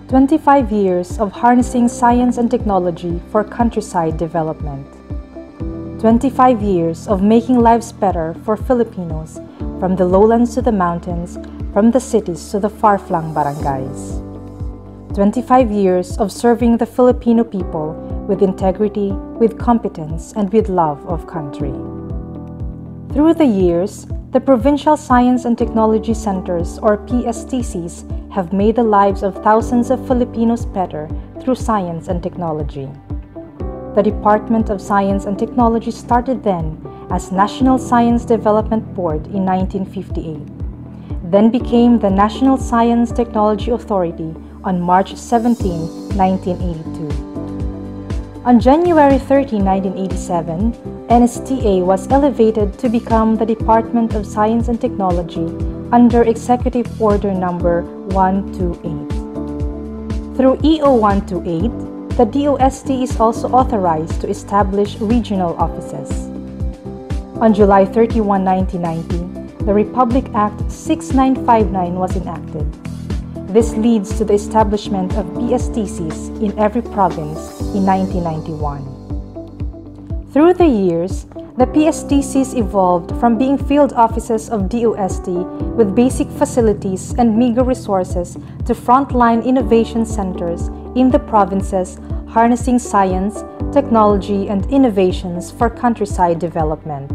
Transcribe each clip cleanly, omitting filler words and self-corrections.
25 years of harnessing science and technology for countryside development. 25 years of making lives better for Filipinos, from the lowlands to the mountains, from the cities to the far-flung barangays. 25 years of serving the Filipino people with integrity, with competence, and with love of country. Through the years, the Provincial Science and Technology Centers, or PSTCs, have made the lives of thousands of Filipinos better through science and technology. The Department of Science and Technology started then as National Science Development Board in 1958, then became the National Science Technology Authority on March 17, 1982. On January 30, 1987, NSTA was elevated to become the Department of Science and Technology under Executive Order Number 128. Through EO 128, the DOST is also authorized to establish regional offices. On July 31, 1990, the Republic Act 6959 was enacted. This leads to the establishment of PSTCs in every province in 1991. Through the years, the PSTCs evolved from being field offices of DOST with basic facilities and meager resources to frontline innovation centers in the provinces, harnessing science, technology, and innovations for countryside development.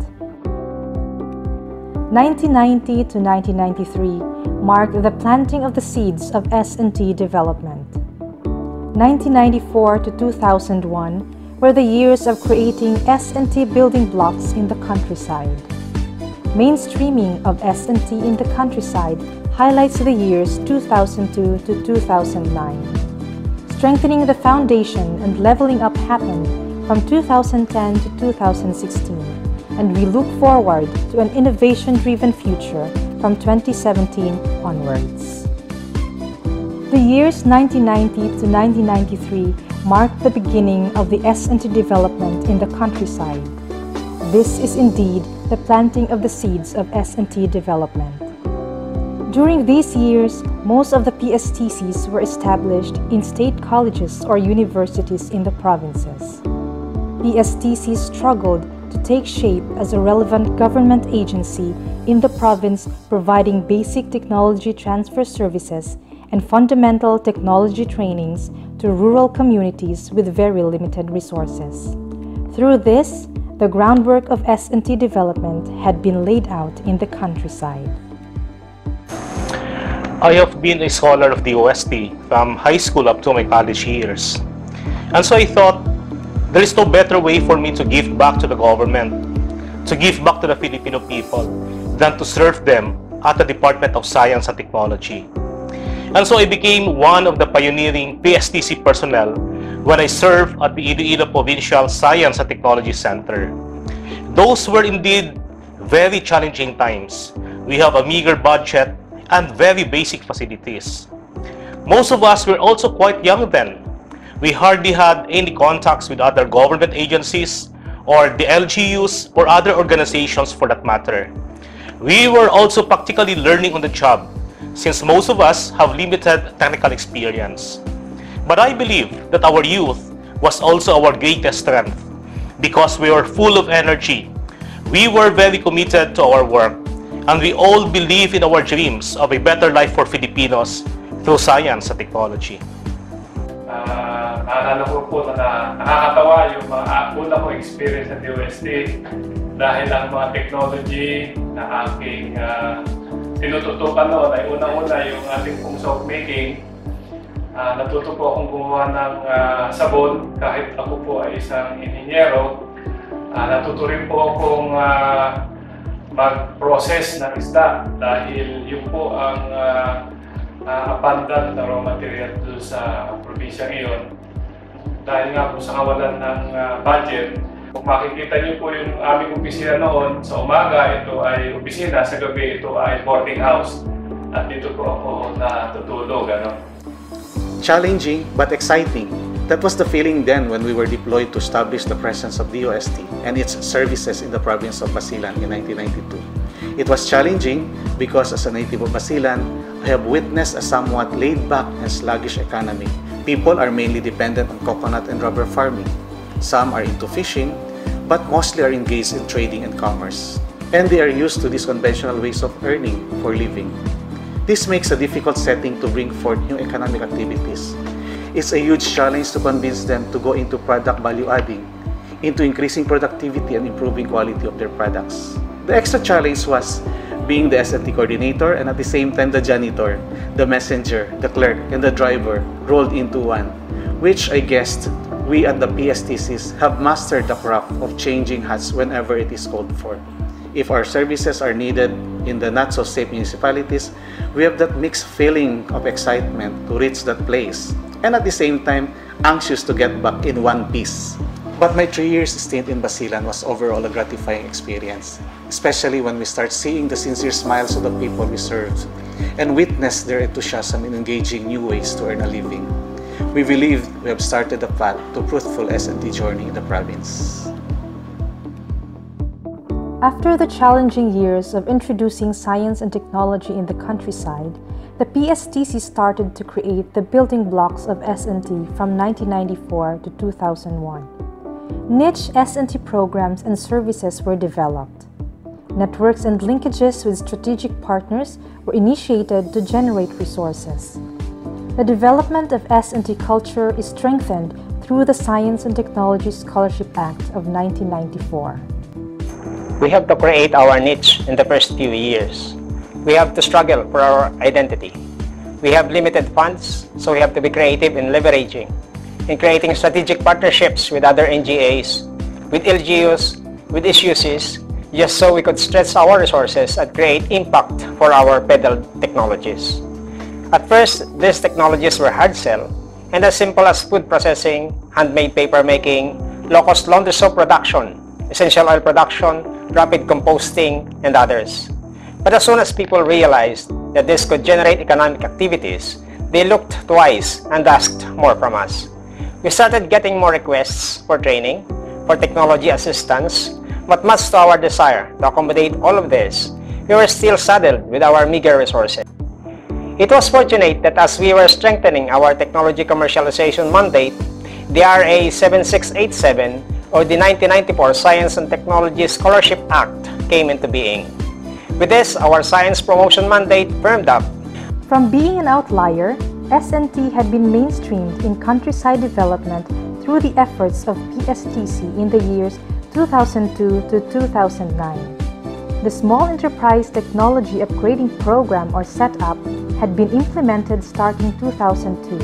1990 to 1993 marked the planting of the seeds of S&T development. 1994 to 2001 were the years of creating S&T building blocks in the countryside. Mainstreaming of S&T in the countryside highlights the years 2002 to 2009. Strengthening the foundation and leveling up happened from 2010 to 2016, and we look forward to an innovation-driven future from 2017 onwards. The years 1990 to 1993 marked the beginning of the S&T development in the countryside. This is indeed the planting of the seeds of S&T development. During these years, most of the PSTCs were established in state colleges or universities in the provinces. PSTCs struggled to take shape as a relevant government agency in the province, providing basic technology transfer services and fundamental technology trainings to rural communities with very limited resources. Through this, the groundwork of S&T development had been laid out in the countryside. I have been a scholar of the OST from high school up to my college years. And so I thought, there is no better way for me to give back to the government, to give back to the Filipino people, than to serve them at the Department of Science and Technology. And so I became one of the pioneering PSTC personnel when I served at the Iloilo Provincial Science and Technology Center. Those were indeed very challenging times. We have a meager budget and very basic facilities. Most of us were also quite young then. We hardly had any contacts with other government agencies or the LGUs or other organizations for that matter. We were also practically learning on the job, since most of us have limited technical experience. But I believe that our youth was also our greatest strength because we were full of energy. We were very committed to our work, and we all believe in our dreams of a better life for Filipinos through science and technology. Naalala ko po na nakakatawa yung mga una kong experience sa DOST dahil ang mga technology na aking tinututukan noon ay unang-una yung ating pong soap making. Natuto po akong gumawa ng sabon kahit ako po ay isang inhinyero. Natuto rin po akong mag-process ng isda dahil yun po ang abundant na raw material doon sa probinsya ngayon. Dahil nga po sa kawalan ng budget, kung makikita niyo po yung aming opisina noon, sa umaga ito ay opisina, sa gabi ito ay boarding house. At dito po ako natutulog. Challenging but exciting. That was the feeling then when we were deployed to establish the presence of DOST and its services in the province of Basilan in 1992. It was challenging because as a native of Basilan, I have witnessed a somewhat laid-back and sluggish economy. People are mainly dependent on coconut and rubber farming. Some are into fishing, but mostly are engaged in trading and commerce. And they are used to these conventional ways of earning for living. This makes a difficult setting to bring forth new economic activities. It's a huge challenge to convince them to go into product value adding, into increasing productivity and improving quality of their products. The extra challenge was being the S&T coordinator and at the same time the janitor, the messenger, the clerk, and the driver rolled into one, which I guessed we at the PSTCs have mastered the craft of changing hats whenever it is called for. If our services are needed in the not-so-safe municipalities, we have that mixed feeling of excitement to reach that place, and at the same time, anxious to get back in one piece. But my 3 years stint in Basilan was overall a gratifying experience, especially when we start seeing the sincere smiles of the people we served and witness their enthusiasm in engaging new ways to earn a living. We believe we have started the path to fruitful S&T journey in the province. After the challenging years of introducing science and technology in the countryside, the PSTC started to create the building blocks of S&T from 1994 to 2001. Niche S&T programs and services were developed. Networks and linkages with strategic partners were initiated to generate resources. The development of S&T culture is strengthened through the Science and Technology Scholarship Act of 1994. We have to create our niche in the first few years. We have to struggle for our identity. We have limited funds, so we have to be creative in leveraging, in creating strategic partnerships with other NGAs, with LGUs, with SUCs, just so we could stretch our resources and create impact for our pedal technologies. At first, these technologies were hard sell, and as simple as food processing, handmade paper making, low-cost laundry soap production, essential oil production, rapid composting, and others. But as soon as people realized that this could generate economic activities, they looked twice and asked more from us. We started getting more requests for training, for technology assistance, but much to our desire to accommodate all of this, we were still saddled with our meager resources. It was fortunate that as we were strengthening our technology commercialization mandate, the RA 7687 or the 1994 Science and Technology Scholarship Act came into being. With this, our science promotion mandate firmed up. From being an outlier, S&T had been mainstreamed in countryside development through the efforts of PSTC in the years 2002 to 2009. The Small Enterprise Technology Upgrading Program or SETUP had been implemented starting 2002.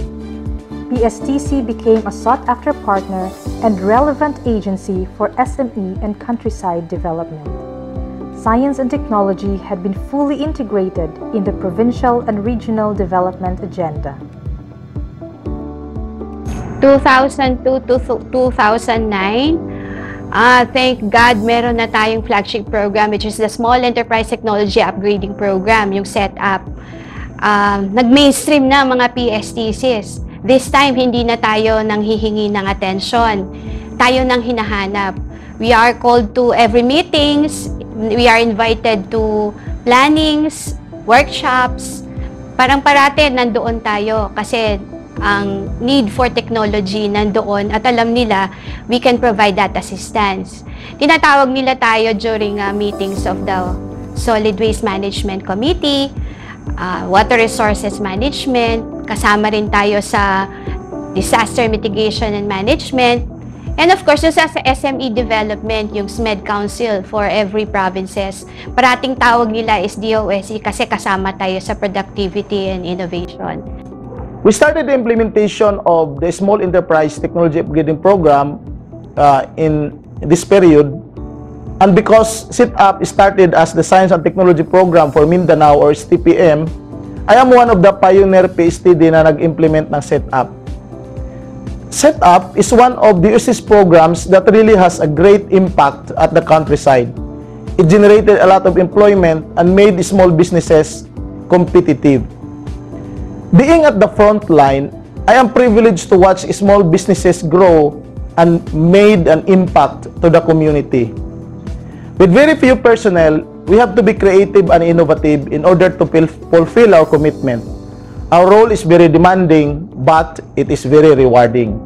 PSTC became a sought-after partner and relevant agency for SME and countryside development. Science and technology had been fully integrated in the provincial and regional development agenda. 2002 to 2009, thank God meron na tayong flagship program which is the Small Enterprise Technology Upgrading Program, yung SETUP. Nag-mainstream na mga PSTCs. This time, hindi na tayo nang hihingi ng atensyon. Tayo nang hinahanap. We are called to every meetings. We are invited to plannings, workshops. Parang parate nandoon tayo kasi ang need for technology nandoon at alam nila we can provide that assistance. Tinatawag nila tayo during meetings of the Solid Waste Management Committee, Water Resources Management, kasama rin tayo sa Disaster Mitigation and Management, and of course, sa SME Development, yung SMED Council for every provinces. Parating tawag nila is DOSE kasi kasama tayo sa Productivity and Innovation. We started the implementation of the Small Enterprise Technology Upgrading Program in this period, and because SETUP started as the Science and Technology Program for Mindanao or STPM, I am one of the pioneer PSTD na nag-implement ng SETUP. SETUP is one of the USIS programs that really has a great impact at the countryside. It generated a lot of employment and made small businesses competitive. Being at the front line, I am privileged to watch small businesses grow and made an impact to the community. With very few personnel, we have to be creative and innovative in order to fulfill our commitment. Our role is very demanding, but it is very rewarding.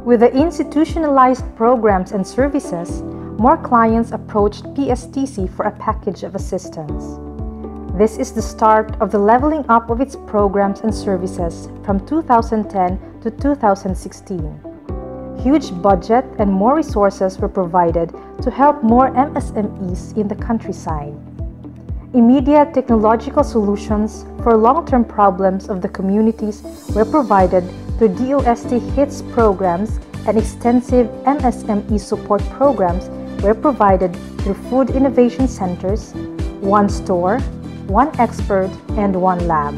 With the institutionalized programs and services, more clients approached PSTC for a package of assistance. This is the start of the leveling up of its programs and services from 2010 to 2016. Huge budget and more resources were provided to help more MSMEs in the countryside. Immediate technological solutions for long-term problems of the communities were provided through DOST HITS programs, and extensive MSME support programs were provided through food innovation centers, one store, one expert, and one lab.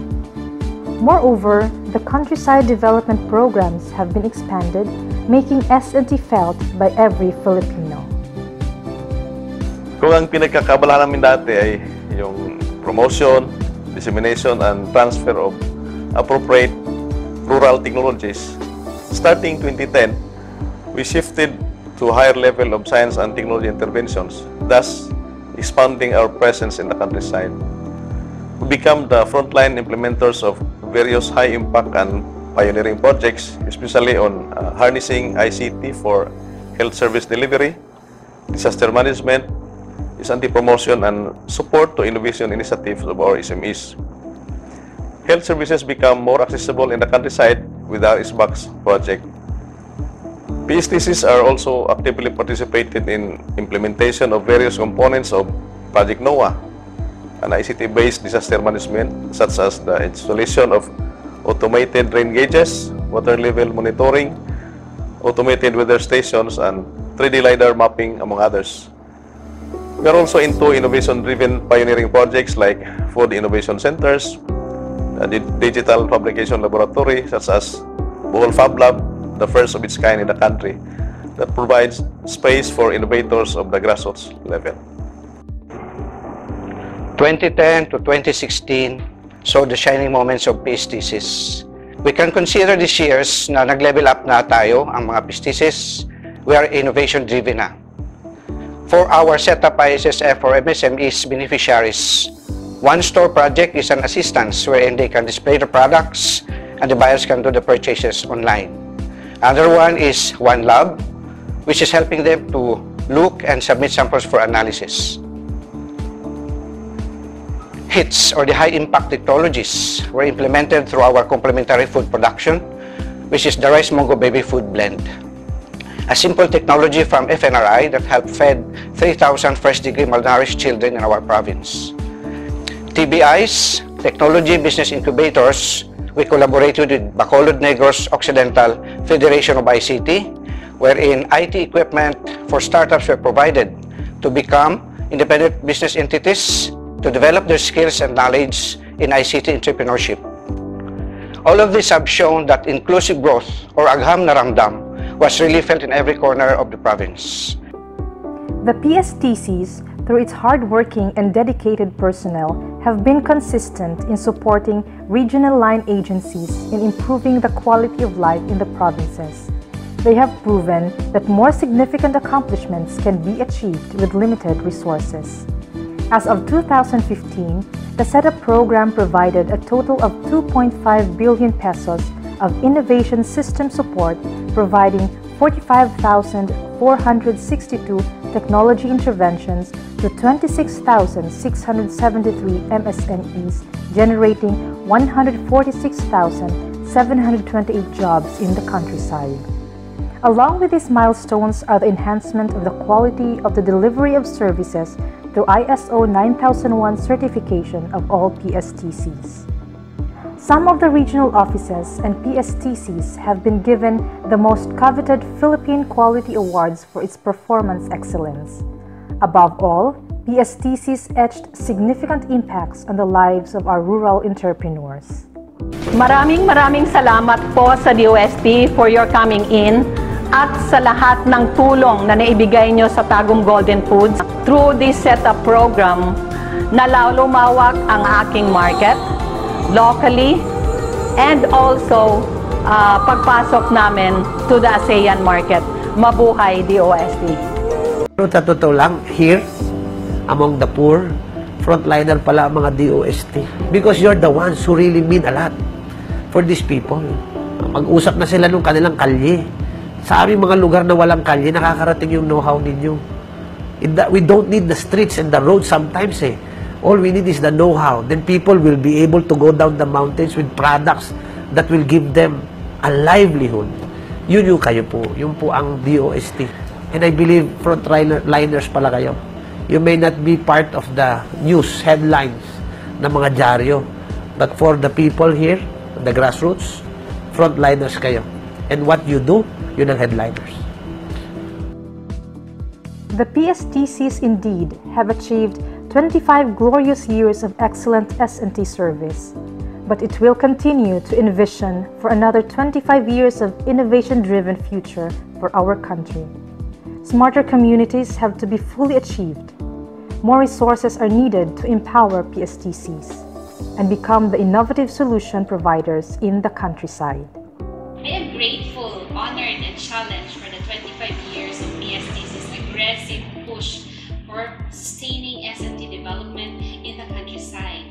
Moreover, the countryside development programs have been expanded, making S&T felt by every Filipino. Kung ang pinagkakabalahan namin dati ay yung promotion, dissemination, and transfer of appropriate rural technologies, starting 2010, we shifted to a higher level of science and technology interventions, thus expanding our presence in the countryside. We become the frontline implementers of various high-impact and pioneering projects, especially on harnessing ICT for health service delivery, disaster management, S&T promotion, and support to innovation initiatives of our SMEs. Health services become more accessible in the countryside with our SBACS project. PSTCs are also actively participated in implementation of various components of Project NOAA, an ICT-based disaster management, such as the installation of automated rain gauges, water level monitoring, automated weather stations, and 3D LiDAR mapping, among others. We are also into innovation-driven pioneering projects like food innovation centers, the digital fabrication laboratory, such as Bohol Fab Lab, the first of its kind in the country, that provides space for innovators of the grassroots level. 2010 to 2016 saw the shining moments of PSTCs. We can consider these years na nag-level up na tayo ang mga PSTCs. We are innovation-driven na. For our setup ISSF for MSMEs beneficiaries, one store project is an assistance wherein they can display the products and the buyers can do the purchases online. Another one is one lab, which is helping them to look and submit samples for analysis. HITS, or the high-impact technologies, were implemented through our complementary food production, which is the Rice Mungo Baby Food Blend. A simple technology from FNRI that have fed 3,000 first-degree malnourished children in our province. TBIs, Technology Business Incubators, we collaborated with Bacolod Negros Occidental Federation of ICT, wherein IT equipment for startups were provided to become independent business entities to develop their skills and knowledge in ICT entrepreneurship. All of these have shown that inclusive growth, or agham na ramdam, was really felt in every corner of the province. The PSTCs, through its hardworking and dedicated personnel, have been consistent in supporting regional line agencies in improving the quality of life in the provinces. They have proven that more significant accomplishments can be achieved with limited resources. As of 2015, the setup program provided a total of 2.5 billion pesos of innovation system support, providing 45,462 technology interventions to 26,673 MSMEs, generating 146,728 jobs in the countryside. Along with these milestones are the enhancement of the quality of the delivery of services through ISO 9001 certification of all PSTCs. Some of the regional offices and PSTCs have been given the most coveted Philippine Quality Awards for its performance excellence. Above all, PSTCs etched significant impacts on the lives of our rural entrepreneurs. Maraming salamat po sa DOST for your coming in at sa lahat ng tulong na naibigay nyo sa Tagum Golden Foods. Through this setup program, lumawak ang aking market locally and also pagpasok namin to the ASEAN market. Mabuhay DOST! Sa totoo lang, here, among the poor, frontliner pala ang mga DOST. Because you're the ones who really mean a lot for these people. Mag-usap na sila nung kanilang kalye. Sa aming mga lugar na walang kalye, nakakarating yung know-how ninyo. We don't need the streets and the roads sometimes eh. All we need is the know-how. Then people will be able to go down the mountains with products that will give them a livelihood. Yun yung kayo po. Yun po ang DOST. And I believe frontliners pala kayo. You may not be part of the news headlines ng mga dyaryo. But for the people here, the grassroots, frontliners kayo. And what you do, yun ang headliners. The PSTCs indeed have achieved 25 glorious years of excellent S&T service, but it will continue to envision for another 25 years of innovation-driven future for our country. Smarter communities have to be fully achieved. More resources are needed to empower PSTCs and become the innovative solution providers in the countryside. I am grateful, honored, and challenged for the 25 years of PSTC's aggressive push for sustaining S&T development in the countryside.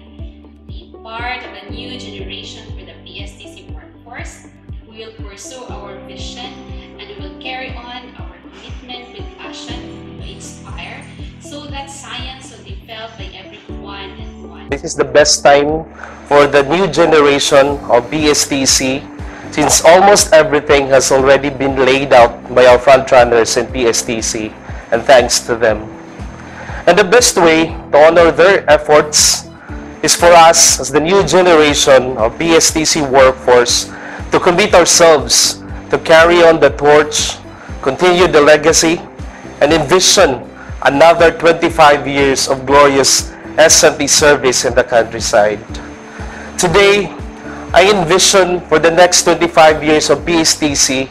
Being part of a new generation for the PSTC workforce, we will pursue our vision and we will carry on our commitment with passion to inspire so that science will be felt by everyone and one. This is the best time for the new generation of PSTC since almost everything has already been laid out by our frontrunners in PSTC, and thanks to them. And the best way to honor their efforts is for us as the new generation of PSTC workforce to commit ourselves to carry on the torch, continue the legacy, and envision another 25 years of glorious S&T service in the countryside. Today, I envision for the next 25 years of PSTC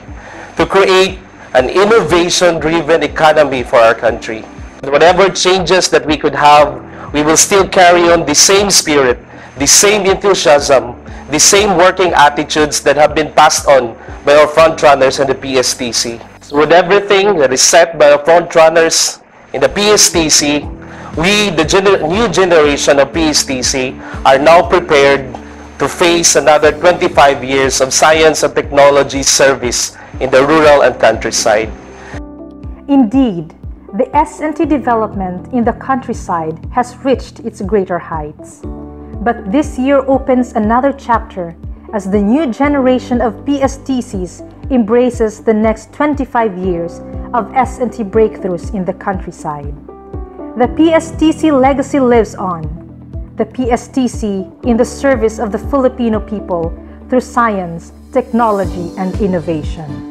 to create an innovation-driven economy for our country. Whatever changes that we could have, we will still carry on the same spirit, the same enthusiasm, the same working attitudes that have been passed on by our frontrunners in the PSTC. So with everything that is set by our frontrunners in the PSTC, we, the new generation of PSTC, are now prepared to face another 25 years of science and technology service in the rural and countryside. Indeed, the S&T development in the countryside has reached its greater heights. But this year opens another chapter as the new generation of PSTCs embraces the next 25 years of S&T breakthroughs in the countryside. The PSTC legacy lives on. The PSTC in the service of the Filipino people through science, technology, and innovation.